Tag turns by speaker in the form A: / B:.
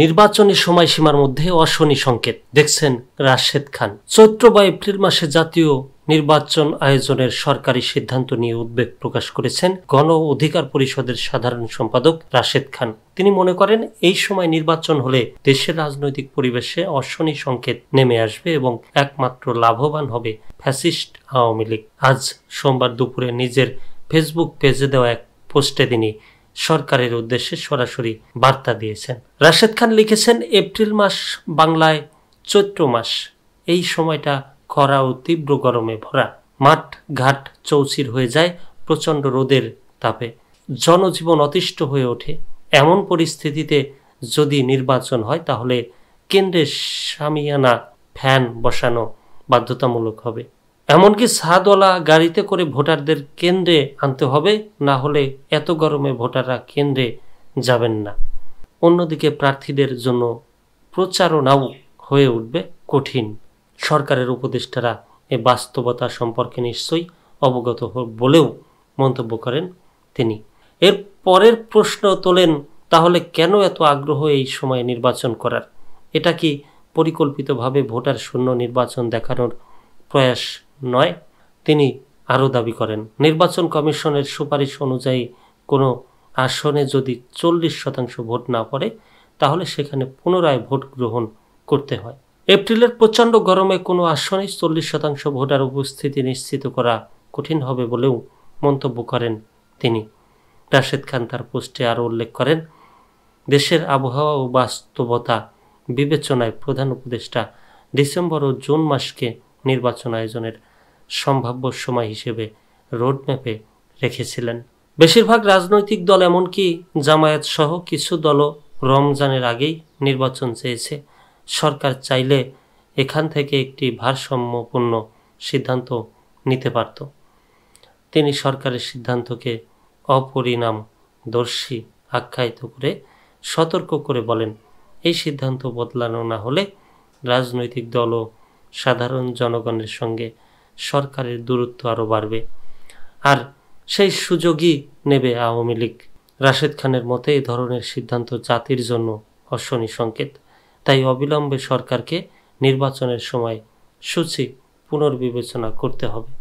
A: নির্বাচনের সময়সীমার মধ্যে অশনি সংকেত দেখছেন রাশেদ খান। চৈত্র বা এপ্রিল মাসে জাতীয় নির্বাচন আয়োজনের সরকারি সিদ্ধান্ত নিয়ে উদ্বেগ প্রকাশ করেছেন গণ অধিকার পরিষদের সাধারণ সম্পাদক রাশেদ খান। তিনি মনে করেন এই সময় নির্বাচন হলে দেশের রাজনৈতিক পরিবেশে অশনি সংকেত নেমে আসবে এবং একমাত্র লাভবান হবে ফ্যাসিস্ট আওয়ামী লীগ। আজ সোমবার দুপুরে নিজের ফেসবুক পেজে দেওয়া এক পোস্টে তিনি সরকারের উদ্দেশ্যে সরাসরি বার্তা দিয়েছেন। রাশেদ খান লিখেছেন, এপ্রিল মাস বাংলায় চৈত্র মাস। এই সময়টা খরা ও তীব্র গরমে ভরা। মাঠ ঘাট চৌচির হয়ে যায় প্রচণ্ড রোদের তাপে। জনজীবন অতিষ্ঠ হয়ে ওঠে। এমন পরিস্থিতিতে যদি নির্বাচন হয় তাহলে কেন্দ্রে শামিয়ানা ফ্যান বসানো বাধ্যতামূলক হবে। এমনকি ছাদওয়ালা গাড়িতে করে ভোটারদের কেন্দ্রে আনতে হবে, না হলে এত গরমে ভোটাররা কেন্দ্রে যাবেন না। অন্যদিকে প্রার্থীদের জন্য প্রচারণাও হয়ে উঠবে কঠিন। সরকারের উপদেষ্টারা এ বাস্তবতা সম্পর্কে নিশ্চয়ই অবগত বলেও মন্তব্য করেন তিনি। এর পরের প্রশ্ন তোলেন, তাহলে কেন এত আগ্রহ এই সময়ে নির্বাচন করার? এটা কি পরিকল্পিতভাবে ভোটার শূন্য নির্বাচন দেখানোর প্রয়াস নয়? তিনি আরও দাবি করেন, নির্বাচন কমিশনের সুপারিশ অনুযায়ী কোনো আসনে যদি 40% ভোট না পড়ে তাহলে সেখানে পুনরায় ভোট গ্রহণ করতে হয়। এপ্রিলের প্রচণ্ড গরমে কোনো আসনে 40% ভোটার উপস্থিতি নিশ্চিত করা কঠিন হবে বলেও মন্তব্য করেন তিনি। রাশেদ খান তার পোস্টে আরও উল্লেখ করেন, দেশের আবহাওয়া ও বাস্তবতা বিবেচনায় প্রধান উপদেষ্টা ডিসেম্বর ও জুন মাসকে নির্বাচন আয়োজনের সম্ভাব্য সময় হিসেবে রোডম্যাপে রেখেছিলেন। বেশিরভাগ রাজনৈতিক দল, এমনকি জামায়াত সহ কিছু দলও রমজানের আগেই নির্বাচন চেয়েছে। সরকার চাইলে এখান থেকে একটি ভারসাম্যপূর্ণ সিদ্ধান্ত নিতে পারত। তিনি সরকারের সিদ্ধান্তকে অপরিণামদর্শী আখ্যায়িত করে সতর্ক করে বলেন, এই সিদ্ধান্ত বদলানো না হলে রাজনৈতিক দল ও সাধারণ জনগণের সঙ্গে সরকারের দূরত্ব আরও বাড়বে, আর সেই সুযোগই নেবে আওয়ামী লীগ। রাশেদ খানের মতে এই ধরনের সিদ্ধান্ত জাতির জন্য অশনি সংকেত। তাই অবিলম্বে সরকারকে নির্বাচনের সময় সূচি পুনর্বিবেচনা করতে হবে।